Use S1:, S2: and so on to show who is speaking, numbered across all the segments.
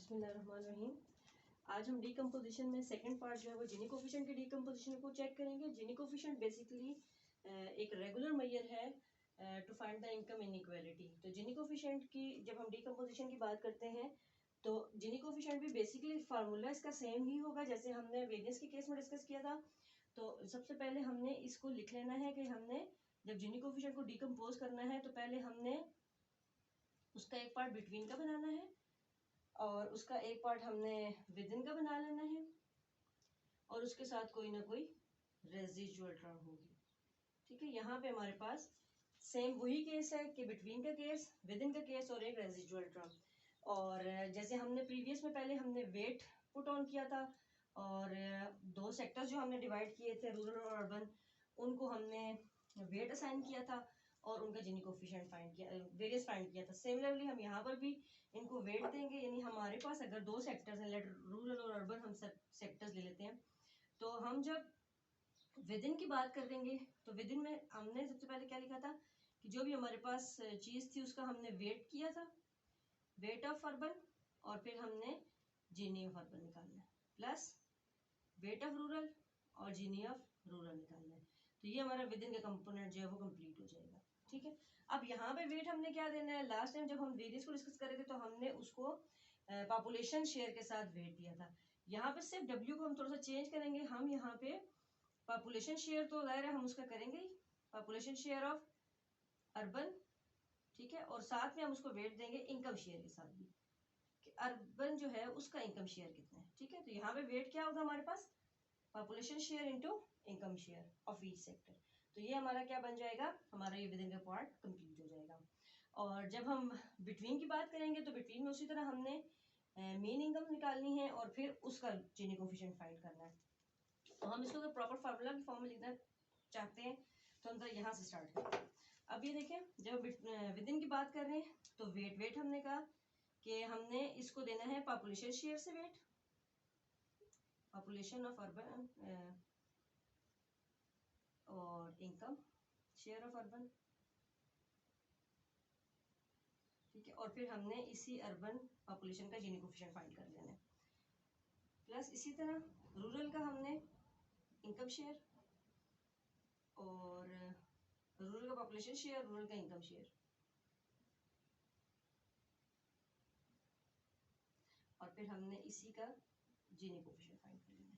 S1: बिस्मिल्लाहिर्रहमानिर्रहीम। आज हम डीकम्पोजिशन में सेकंड पार्ट जो है वो जीनी कोफिशिएंट के डीकम्पोजिशन को चेक करेंगे। जीनी कोफिशिएंट बेसिकली एक रेगुलर मेजर है to find the income inequality. तो जीनी कोफिशिएंट की जब हम डीकम्पोजिशन की बात करते हैं तो जीनी कोफिशिएंट भी बेसिकली फार्मूला इसका सेम ही होगा जैसे हमने वेरियंस के केस में डिस्कस किया था। तो सबसे पहले हमने इसको लिख लेना है कि हमने जब जीनी कोफिशिएंट को डीकम्पोज करना है तो पहले हमने उसका एक पार्ट बिटवीन का बनाना है और उसका एक पार्ट हमने विद इन का बना लेना है और उसके साथ कोई ना कोई रेजिजुअल टर्म होगी। ठीक है, यहाँ पे हमारे पास सेम वही केस है कि बिटवीन का केस, विद इन का केस और एक रेजिजुअल टर्म। और जैसे हमने प्रीवियस में पहले हमने वेट पुट ऑन किया था और दो सेक्टर्स जो हमने डिवाइड किए थे रूरल और अर्बन, उनको हमने वेट असाइन किया था और उनका जीनी कोफिशिएंट फाइंड किया, वेरियस फाइंड किया था। सिमिलरली हम यहाँ पर भी इनको वेट देंगे, यानी हमारे पास अगर दो सेक्टर्स हैं, लेट रूरल और अर्बन हम सब सेक्टर्स ले लेते हैं, तो हम जब विद इन की बात कर देंगे तो विद इन में हमने सबसे पहले क्या लिखा था कि जो भी हमारे पास चीज़ थी उसका हमने वेट किया था, वेट ऑफ अर्बन, और फिर हमने जीनी ऑफ अर्बन निकालना है प्लस वेट ऑफ रूरल और जीनी ऑफ रूरल निकालना है। तो ये हमारा विद इन का कंपोनेंट जो है वो कंप्लीट हो जाएगा। ठीक है, अब यहाँ पे वेट हमने क्या देना है, लास्ट टाइम जब हम वेरियस को डिस्कस कर रहे थे तो हमने उसको पॉपुलेशन शेयर के साथ वेट दिया था। यहाँ पे सिर्फ डब्ल्यू को हम थोड़ा सा चेंज करेंगे, हम यहाँ पे पॉपुलेशन शेयर तो जाहिर है हम उसका करेंगे ही, पॉपुलेशन शेयर ऑफ अर्बन। ठीक है, और साथ में हम उसको वेट देंगे इनकम शेयर के साथ भी कि अर्बन जो है उसका इनकम शेयर कितना है। ठीक है, तो यहाँ पे वेट क्या होगा हमारे पास, population share into income share of each sector. तो ये हमारा क्या बन जाएगा, हमारा ये विदिन का पार्ट कंप्लीट हो जाएगा। और जब हम बिटवीन की बात करेंगे तो बिटवीन में उसी तरह हमने मेन इनकम निकालनी है और फिर उसका जीनी कोफिशिएंट फाइंड करना है। तो हम इसको अगर प्रॉपर फार्मूला की फॉर्म में लिखना चाहते हैं तो हम तो यहाँ से स्टार्ट करते हैं। अब ये देखें, जब विदिन की बात कर रहे हैं तो वेट हमने कहा कि हमने इसको देना है पॉपुलेशन शेयर से वेट, पॉपुलेशन ऑफ अर्बन और इनकम शेयर ऑफ अर्बन। ठीक है, और फिर हमने इसी अर्बन पॉपुलेशन का जीनी कोफिशिएंट फाइंड कर लेना है प्लस इसी तरह रूरल का हमने इनकम शेयर और रूरल का पॉपुलेशन शेयर, रूरल का इनकम शेयर, और फिर हमने इसी का जीनी कोफिशिएंट फाइंड कर लेना है।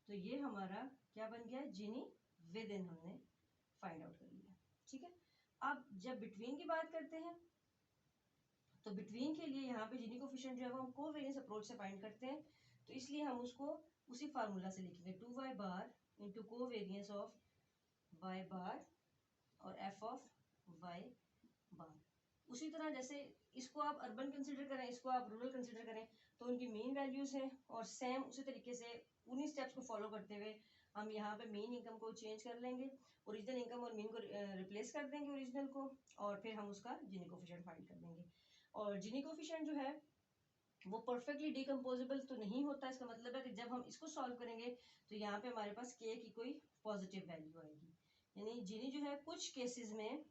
S1: तो ये हमारा क्या बन गया, जीनी विद इन हमने फाइंड आउट कर लिया। ठीक है, अब जब बिटवीन की बात करते हैं तो बिटवीन के लिए यहाँ पे जीनी कोफिशिएंट जो है वो हम कोवेरियंस अप्रोच से फाइंड करते हैं, तो इसलिए हम उसको उसी फार्मूला से लिखेंगे 2y bar into covariance of y बार और f ऑफ y बार। उसी तरह जैसे इसको आप अर्बन कंसिडर करें, इसको आप रूरल कंसिडर करें, तो उनकी मेन वैल्यूज हैं और सेम उसी तरीके से उन्हीं स्टेप्स को फॉलो करते हुए हम यहाँ पे मेन इनकम को चेंज कर लेंगे, ओरिजिनल इनकम और मेन को रिप्लेस कर देंगे ओरिजिनल को, और फिर हम उसका जीनी कोफिशिएंट फाइंड कर देंगे। और जीनी कोफिशिएंट जो है वो परफेक्टली डिकम्पोजेबल तो नहीं होता, इसका मतलब है कि जब हम इसको सॉल्व करेंगे तो यहाँ पे हमारे पास के की कोई पॉजिटिव वैल्यू आएगी, यानी जीनी जो है कुछ केसेस में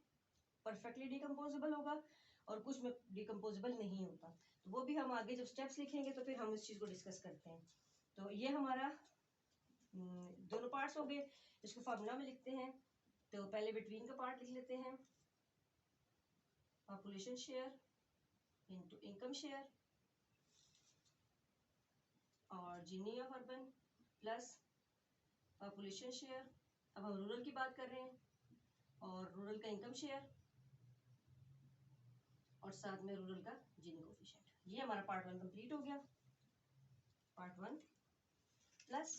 S1: परफेक्टली डिकम्पोजेबल होगा और कुछ में डिकम्पोजेबल नहीं होता। तो वो भी हम आगे जब स्टेप्स लिखेंगे तो फिर हम इस चीज़ को डिस्कस करते हैं। तो ये हमारा दोनों पार्ट्स हो गए, इसको फार्मूला में लिखते हैं। तो पहले बिटवीन का पार्ट लिख लेते हैं, population share into income share और Gini of urban plus population share. अब हम रूरल की बात कर रहे हैं और रूरल का इनकम शेयर और साथ में रूरल का जीनी कोफिशिएंट। ये हमारा पार्ट 1 कंप्लीट हो गया। Part 1 plus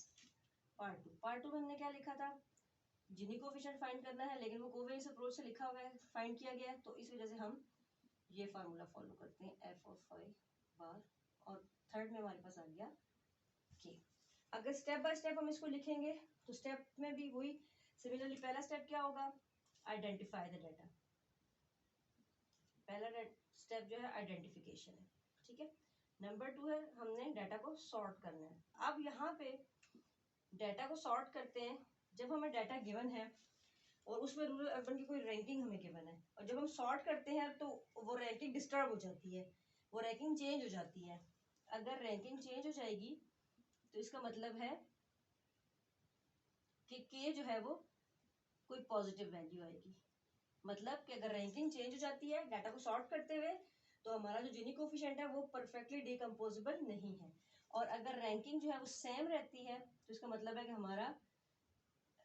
S1: part 2। पार्ट 2 में हमने क्या लिखा था, जीनी कोफिशिएंट फाइंड करना है, लेकिन वो कोवेरियंस अप्रोच से लिखा हुआ है, फाइंड किया गया है, तो इस वजह से हम ये फार्मूला फॉलो करते हैं एफ ऑफ वाई बार, और थर्ड में हमारे पास आ गया के। अगर स्टेप बाय स्टेप हम इसको लिखेंगे तो स्टेप में भी वही सिमिलरली, पहला स्टेप क्या होगा, आइडेंटिफाई द डाटा। पहला स्टेप जो है आइडेंटिफिकेशन है। ठीक है, नंबर 2 है हमने डाटा को सॉर्ट करना है। अब यहाँ पे डाटा को सॉर्ट करते हैं, जब हमें डाटा गिवन है और उसमें रूरल अर्बन की कोई रैंकिंग हमें गिवन है, और जब हम सॉर्ट करते हैं तो वो रैंकिंग डिस्टर्ब हो जाती है, वो रैंकिंग चेंज हो जाती है। अगर रैंकिंग चेंज हो जाएगी तो इसका मतलब है कि के जो है वो कोई पॉजिटिव वैल्यू आएगी। मतलब कि अगर रैंकिंग चेंज हो जाती है डाटा को सॉर्ट करते हुए तो हमारा जो जीनी कोफिशिएंट है वो परफेक्टली डिकम्पोजेबल नहीं है। और अगर रैंकिंग जो है वो सेम रहती है तो इसका मतलब है कि हमारा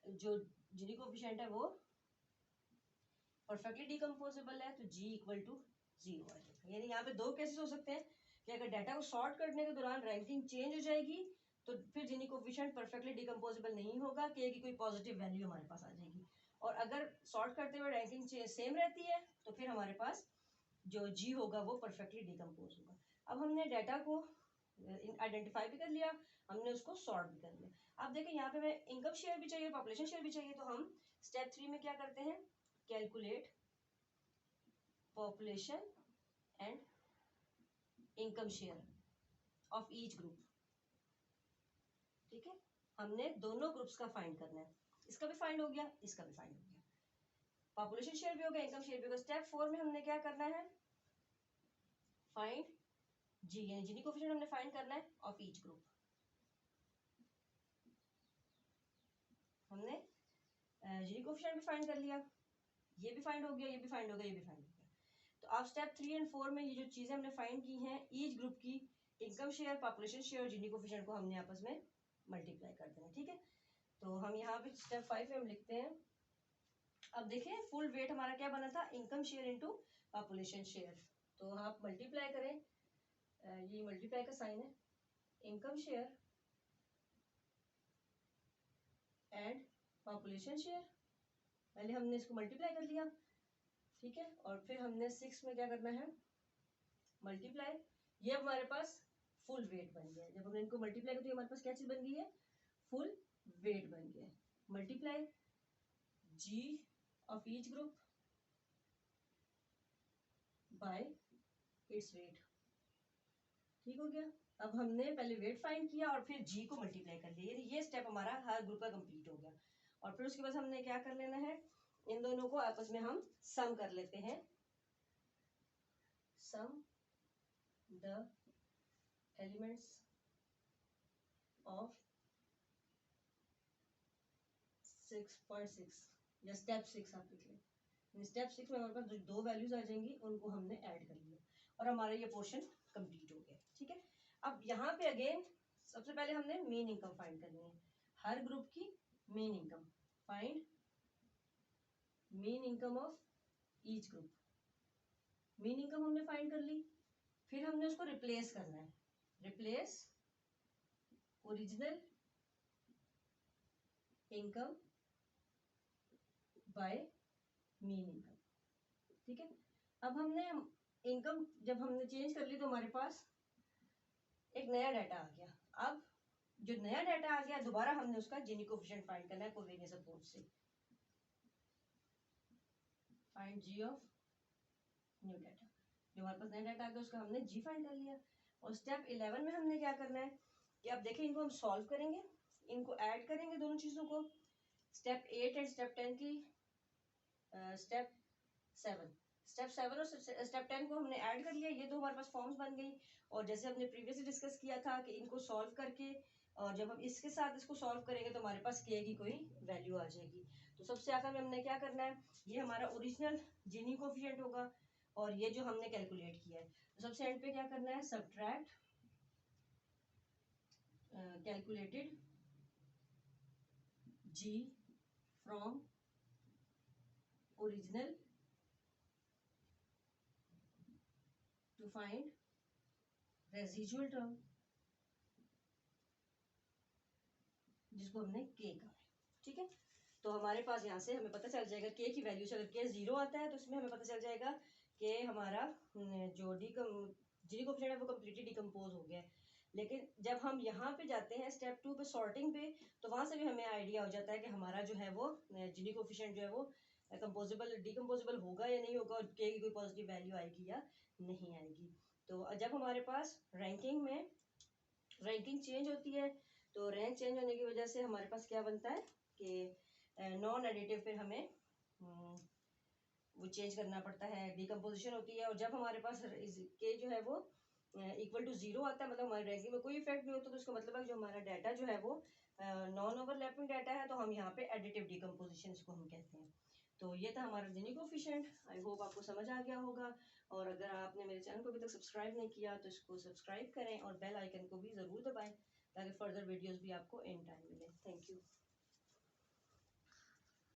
S1: जो जीनी कोफिशिएंट है वो परफेक्टली डिकम्पोजेबल है, तो जी इक्वल टू 0 आ जाएगा। यानी यहाँ पे दो केसेस हो सकते हैं कि अगर डाटा को सॉर्ट करने के दौरान रैंकिंग चेंज हो जाएगी तो फिर जीनी कोफिशिएंट परफेक्टली डिकम्पोजेबल नहीं होगा, के की कोई पॉजिटिव वैल्यू हमारे पास आ जाएगी। और अगर सॉर्ट करते हुए रैंकिंग सेम रहती है तो फिर हमारे पास जो जी होगा वो परफेक्टली डिकम्पोज होगा। अब हमने डाटा को आइडेंटिफाई भी कर लिया, हमने उसको सॉर्ट भी कर लिया। अब देखें यहाँ पे हमें इनकम शेयर भी चाहिए, पॉपुलेशन शेयर भी चाहिए, तो हम स्टेप 3 में क्या करते हैं, calculate population and income share of each group. ठीक है, हमने दोनों ग्रुप्स का फाइंड करना है, इसका भी फाइंड हो गया, इसका भी फाइंड हो गया, पॉपुलेशन शेयर भी हो गया, इनकम शेयर भी हो गया। स्टेप 4 में हमने क्या करना है, फाइंड जी, यानी जीनी कोफिशिएंट हमने फाइंड करना है ऑफ ईच ग्रुप। हमने जीनी कोफिशिएंट भी फाइंड कर लिया, ये भी फाइंड हो गया, ये भी फाइंड हो गया, ये भी फाइंड हो गया। तो अब स्टेप 3 एंड 4 में ये जो चीजें हमने फाइंड की हैं ईच ग्रुप की, इनकम शेयर, पॉपुलेशन शेयर और जीनी कोफिशिएंट को हमने आपस में मल्टीप्लाई कर देना। ठीक है, तो हम यहाँ पे स्टेप 5 में हम लिखते हैं, अब देखें फुल वेट हमारा क्या बना था, income share into population share. तो आप मल्टीप्लाई करें, ये मल्टीप्लाई का साइन है, income share and population share, पहले हमने इसको मल्टीप्लाई कर लिया। ठीक है, और फिर हमने 6 में क्या करना है, मल्टीप्लाई, ये हमारे पास फुल वेट बन गया। जब हमने इनको मल्टीप्लाई किया तो हमारे पास क्या चीज बन गई है, फुल वेट बन गया। Multiply G of each group by its weight. ठीक हो गया, अब हमने पहले वेट फाइंड किया और फिर जी को मल्टीप्लाई कर लिया, ये स्टेप हमारा हर ग्रुप का कंप्लीट हो गया। और फिर उसके बाद हमने क्या कर लेना है, इन दोनों को आपस में हम सम कर लेते हैं, सम द एलिमेंट्स ऑफ 6.6 या स्टेप 6 आप लिख लें। स्टेप 6 में हमारे पास जो दो वैल्यूज आ जाएंगी उनको हमने ऐड कर लिया और हमारा ये पोर्शन कंप्लीट हो गया। ठीक है, अब यहाँ पे अगेन सबसे पहले हमने मेन इनकम फाइंड करनी है, हर ग्रुप की main income, find main income of each group. Main income हमने फाइंड कर ली, फिर हमने उसको रिप्लेस करना है, replace original income by main income. ठीक है, अब हमने इनकम जब हमने चेंज कर ली तो हमारे पास एक नया डाटा आ गया। अब जो नया डाटा आ गया दोबारा हमने उसका जीनी कोफिशिएंट फाइंड करना है कोवेरियंस अप्रोच से, find G of new data. जो हमारे पास नया डाटा आ गया उसका हमने जी फाइंड कर लिया। और स्टेप 11 में हमने क्या करना है कि अब देखें इनको हम सॉल्व करेंगे, इनको ऐड करेंगे दोनों चीजों को। स्टेप 8 एंड स्टेप 10 की स्टेप 7 और स्टेप 10 को हमने ऐड कर लिया, ये दो हमारे पास फॉर्म्स बन गई। और जैसे हमने प्रीवियसली डिस्कस किया था कि इनको सॉल्व करके और जब हम इसके साथ इसको सॉल्व करेंगे तो हमारे पास के की कोई वैल्यू आ जाएगी। तो सबसे आखिर में हमने क्या करना है, ये हमारा ओरिजिनल जीनी कोफिशिएंट होगा और ये जो हमने कैलकुलेट किया है, तो सबसे एंड पे क्या करना है, subtract calculated G from original to find residual term, जिसको हमने के कहा है। ठीक है, तो हमारे पास यहाँ से हमें पता चल जाएगा के की वैल्यू से, अगर के 0 आता है तो इसमें हमें पता चल जाएगा कि हमारा जो जीनी कोफिशिएंट है वो कम्प्लीटली डिकम्पोज हो गया है। लेकिन जब हम यहाँ पे जाते हैं स्टेप 2 पे सॉर्टिंग पे, तो वहां से भी हमें आइडिया हो जाता है कि हमारा जो है वो जीनी कोफिशिएंट जो है वो कंपोजेबल डिकम्पोजेबल होगा या नहीं होगा और के की कोई पॉजिटिव वैल्यू आएगी या नहीं आएगी। तो जब हमारे पास रैंकिंग चेंज होती है तो रैंक चेंज होने की वजह से हमारे पास क्या बनता है कि नॉन एडिटिव फिर हमें वो चेंज करना पड़ता है, डिकम्पोजिशन होती है। और जब हमारे पास के जो है वो इक्वल टू 0 आता है, मतलब हमारे रैंकिंग में कोई इफेक्ट नहीं होता, तो उसका मतलब है जो हमारा डाटा जो है वो नॉन ओवरलैपिंग डाटा है, तो हम यहाँ पे एडिटिव डिकम्पोजिशन इसको हम कहते हैं। तो ये था हमारा जिनी कोफिशिएंट। आई होप आपको समझ आ गया होगा, और अगर आपने मेरे चैनल को अभी तक सब्सक्राइब नहीं किया तो इसको सब्सक्राइब करें और बेल आइकन को भी ज़रूर दबाएं ताकि फर्दर वीडियोस भी आपको इन टाइम मिले। Thank you.